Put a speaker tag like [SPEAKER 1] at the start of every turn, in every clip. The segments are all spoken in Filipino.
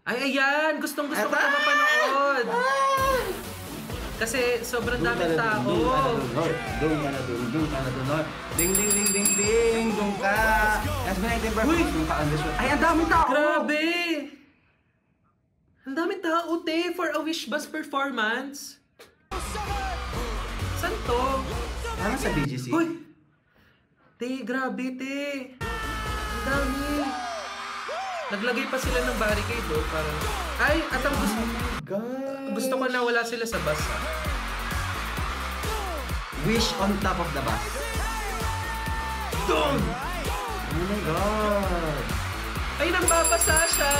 [SPEAKER 1] Ay, ayan! Gustong-gusto ko na mapanood! Kasi sobrang daming tao.
[SPEAKER 2] Doon ka na dun. Ding, ding, ding, ding, ding. Doon ka. SB19 performance. Doon ka on the show. Ay, ang daming tao!
[SPEAKER 1] Grabe! Ang daming tao, te, for a Wish Bus performance. Saan to?
[SPEAKER 2] Parang sa BGC.
[SPEAKER 1] Uy! Te, grabe, te. Ang dami. Naglagay pa sila ng barricade, oh. Parang... Ay, at ang gusto... Gusto ko na wala sila sa bus, ha?
[SPEAKER 2] Wish on top of the bus.
[SPEAKER 1] Doon!
[SPEAKER 2] Oh my God!
[SPEAKER 1] Ay, nambabasa siya!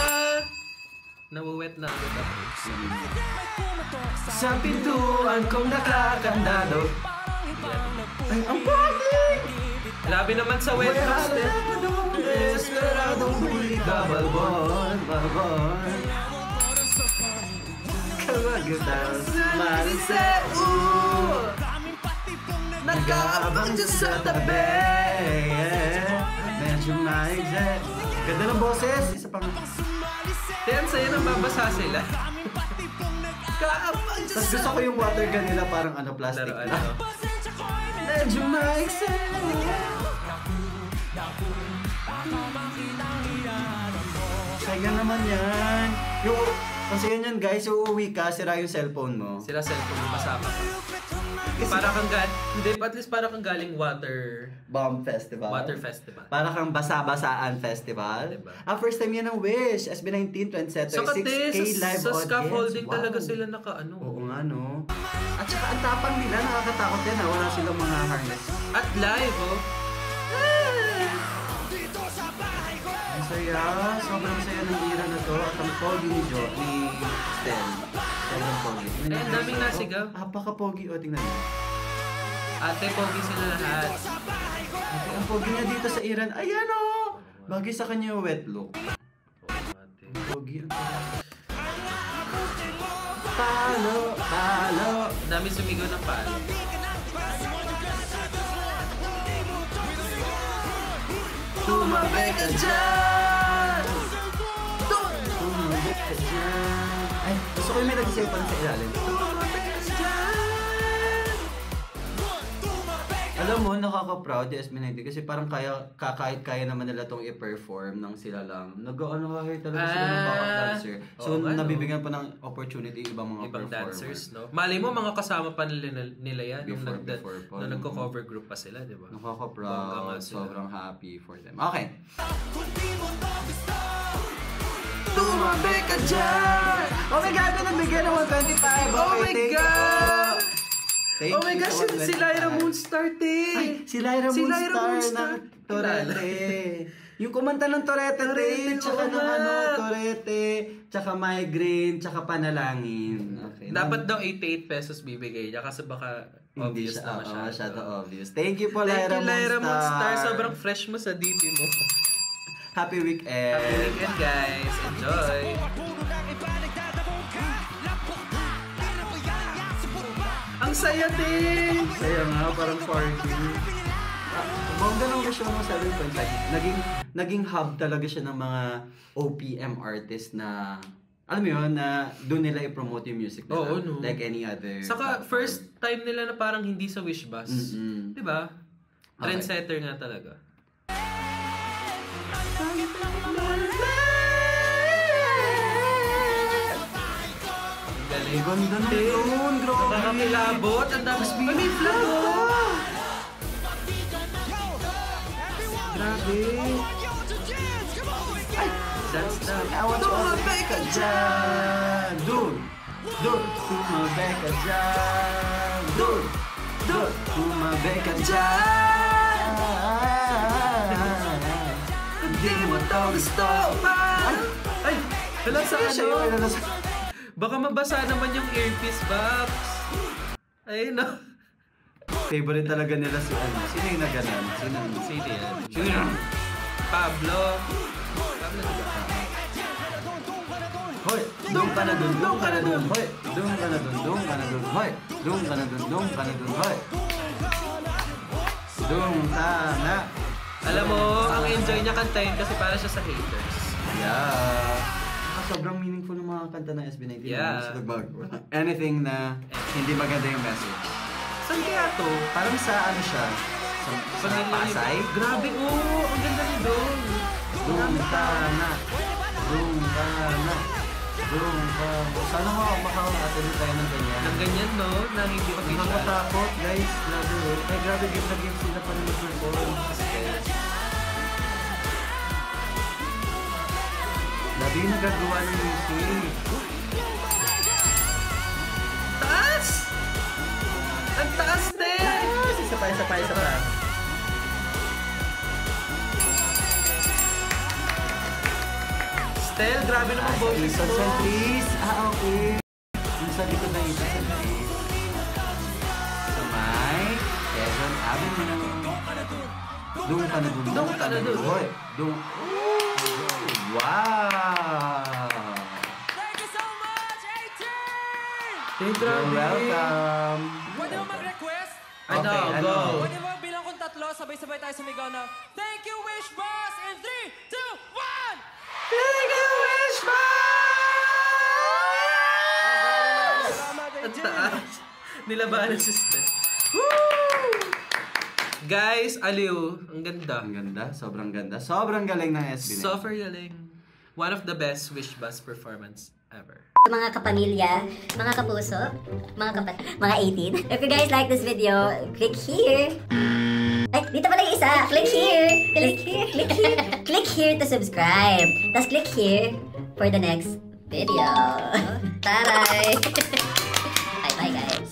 [SPEAKER 1] Nawuwet na agad ako.
[SPEAKER 2] Sa pintuan kong nakakandado. Ay, ang party!
[SPEAKER 1] Grabe naman sa wet bus, te.
[SPEAKER 2] Desperadong huli ka, balbon. Kamagutang Mariseu, nag-aabang dyan sa tabi. Medyo maigse. Ganda ng boses. Isa pang...
[SPEAKER 1] Te, ang saya nang babasa sila. Kaabang dyan
[SPEAKER 2] Tapos
[SPEAKER 1] sa...
[SPEAKER 2] gusto ko yung water gun nila parang plastic
[SPEAKER 1] Laro,
[SPEAKER 2] na.
[SPEAKER 1] ano?
[SPEAKER 2] Medyo maigse. Kaya naman yan. Kasi yan guys, uuwi ka, sira yung cellphone mo.
[SPEAKER 1] Sila cellphone, basa ka pa. Para kang hindi, at least para kang galing water
[SPEAKER 2] Festival.
[SPEAKER 1] Water festival.
[SPEAKER 2] Para kang basa-basaan festival.
[SPEAKER 1] Diba?
[SPEAKER 2] First time yan ng Wish. SB19, 26K live
[SPEAKER 1] sa
[SPEAKER 2] audience.
[SPEAKER 1] scaffolding
[SPEAKER 2] Wow.
[SPEAKER 1] talaga sila naka-ano.
[SPEAKER 2] Oo nga, no? At saka ang tapang nila, nakakatakot yan ha. Wala silang mga harness.
[SPEAKER 1] At live, oh.
[SPEAKER 2] Ang saya. Sobrang saya ng era na to. At ang pogi ni Stel. Sobrang pogi.
[SPEAKER 1] Ay, ang daming nasigaw.
[SPEAKER 2] Apaka-pogi. O, tingnan mo.
[SPEAKER 1] Ate, pogi sila lahat.
[SPEAKER 2] Ate, ang pogi niya dito sa Iran. Ayan o! Bagay sa kanya yung wet look.
[SPEAKER 1] Ate.
[SPEAKER 2] Pogi. Palo!
[SPEAKER 1] Ang dami sumigaw ng palo.
[SPEAKER 2] Tumabi ka dyan! Tumabi ka dyan! Ay, gusto ko yung may nag-isipan sa ilalim. Tumabi ka dyan! Alam mo, nakaka-proud yung SB19 kasi parang kahit kaya naman nila itong i-perform nang sila lang. Nag-ano-hire talaga sila ng backup dancer. So, nabibigyan pa ng opportunity ibang mga
[SPEAKER 1] ibang
[SPEAKER 2] performer.
[SPEAKER 1] dancers, no? Malay mo, mga kasama pa nila yan
[SPEAKER 2] Before pa,
[SPEAKER 1] nung nagko-cover group pa sila, di ba?
[SPEAKER 2] Nakaka-proud. Sobrang happy for them. Okay.
[SPEAKER 1] Tumabi ka dyan!
[SPEAKER 2] Oh my God! Nagbigyan ng 125!
[SPEAKER 1] Oh my God!
[SPEAKER 2] Thank
[SPEAKER 1] oh my gosh, si Lyra Moonstar, te!
[SPEAKER 2] Ay, si Lyra Moonstar ng Torete. Yung kumanta ng Torete, tsaka ng Torete, tsaka migraine, tsaka panalangin. Okay.
[SPEAKER 1] Dapat daw 88 pesos bibigay niya kasi baka obvious na masyado.
[SPEAKER 2] Masyado obvious. Thank you po,
[SPEAKER 1] Thank
[SPEAKER 2] Lyra
[SPEAKER 1] you, Lyra Moonstar.
[SPEAKER 2] Moonstar.
[SPEAKER 1] Sobrang fresh mo sa DP mo.
[SPEAKER 2] Happy weekend.
[SPEAKER 1] Happy weekend, guys. Enjoy. Ang saya din!
[SPEAKER 2] Saya nga, parang party. Bongga ng Wish mo 7.5. Naging hub talaga siya ng mga OPM artists na, alam mo yun, na doon nila i-promote yung music nila.
[SPEAKER 1] Oo, no.
[SPEAKER 2] Like any other
[SPEAKER 1] Saka,
[SPEAKER 2] platform.
[SPEAKER 1] first time nila na parang hindi sa Wish Bus.
[SPEAKER 2] Mm-mm.
[SPEAKER 1] Diba?
[SPEAKER 2] Okay.
[SPEAKER 1] Trendsetter nga talaga.
[SPEAKER 2] Ang ganda ng tune, grabe.
[SPEAKER 1] Nakakakilabot. Ang dami. Ay, may flag, oh!
[SPEAKER 2] Grabe.
[SPEAKER 1] Ay, that's the...
[SPEAKER 2] Tumabi ka dyan. Dun. Tumabi ka dyan. Dun. Tumabi ka dyan. Hindi mo to gusto.
[SPEAKER 1] Ay, wala sa ano. Baka mabasa naman yung earpiece box. Ayun, no.
[SPEAKER 2] Favorite talaga nila si ano. Sino yung naganan?
[SPEAKER 1] Sino yan? Pablo.
[SPEAKER 2] Hoy, doon ka na dun, doon ka na dun, hoy. Doon ka na dun, doon ka na dun, hoy. Doon ka na dun, doon ka na dun, hoy. Doon ka na.
[SPEAKER 1] Alam mo, ang enjoy niya kantahin kasi para siya sa haters.
[SPEAKER 2] Yeah. sobrang meaningful ng mga kanta ng SB19.
[SPEAKER 1] Yeah.
[SPEAKER 2] Anything na hindi maganda yung message.
[SPEAKER 1] Saan kaya to?
[SPEAKER 2] Parang sa ano siya? Sa Pasay?
[SPEAKER 1] Grabe, ang ganda ni Dong.
[SPEAKER 2] Doon ka na. Doon ka na. Doon ka. Sana makaka-attend tayo ng ganyan.
[SPEAKER 1] Ng ganyan, no? Na hindi official.
[SPEAKER 2] Nakakatakot, guys. Grabe, oh. Ay, grabe, game na game sila pa rin mag-perform. Grabe yung nagagawa ng music.
[SPEAKER 1] Taas! Ang taas din!
[SPEAKER 2] Isa pa.
[SPEAKER 1] Stel, grabe naman boses
[SPEAKER 2] Isa
[SPEAKER 1] mo.
[SPEAKER 2] centris. Okay. Yung sa likod ng isa centris. Sa may Quezon Avenue. Doon ka na dun.
[SPEAKER 1] Doon ka na dun.
[SPEAKER 2] Hoy, doon. Wow!
[SPEAKER 3] Thank you so much, 18!
[SPEAKER 1] Hey,
[SPEAKER 2] You're
[SPEAKER 1] grabe.
[SPEAKER 2] welcome.
[SPEAKER 3] Pwede mo mag-request?
[SPEAKER 1] Ano,
[SPEAKER 2] Okay,
[SPEAKER 1] go.
[SPEAKER 3] Pwede mo bilang kong tatlo, sabay-sabay tayo sumigaw na Thank you, Wish Boss! In 3, 2, 1!
[SPEAKER 1] Make a wish, Ang taas. Nilabanan si Stel. Woo! Guys, aliw. Ang ganda.
[SPEAKER 2] Ang ganda, sobrang ganda. Sobrang galing ng SB19.
[SPEAKER 1] Super galing. One of the best Wish Bus performance ever.
[SPEAKER 4] Mga kapamilya, mga kapuso, mga 18. If you guys like this video, click here. Ay, dito pala yung isa. Click here. Click here. Click here. Click here to subscribe. Tapos click here for the next video. Taray!